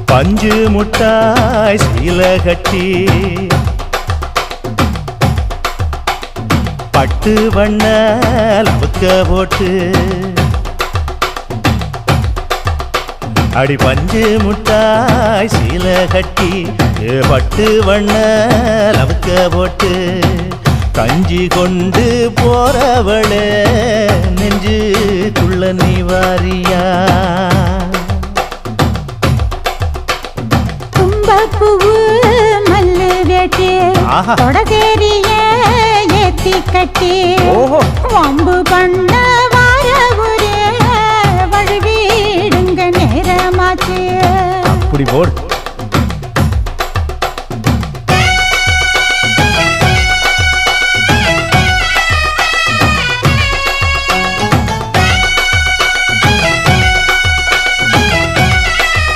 பஞ்சு முட்டாய் சீல கட்டி பட்டு வண்ண லவுக்க போட்டு அடி பஞ்சு முட்டாய் சீல கட்டி பட்டு வண்ண லவுக்க போட்டு கஞ்சி கொண்டு போறவளே நெஞ்சுக்குள்ள நீ வாரியா தும்பப்பூவு மல்லு வேட்டி தொடதேரிய ஏத்தி கட்டி வம்பு பண்ண வார ஒரே வழுவிடுங்க நேரமாச்சு அப்படி போடு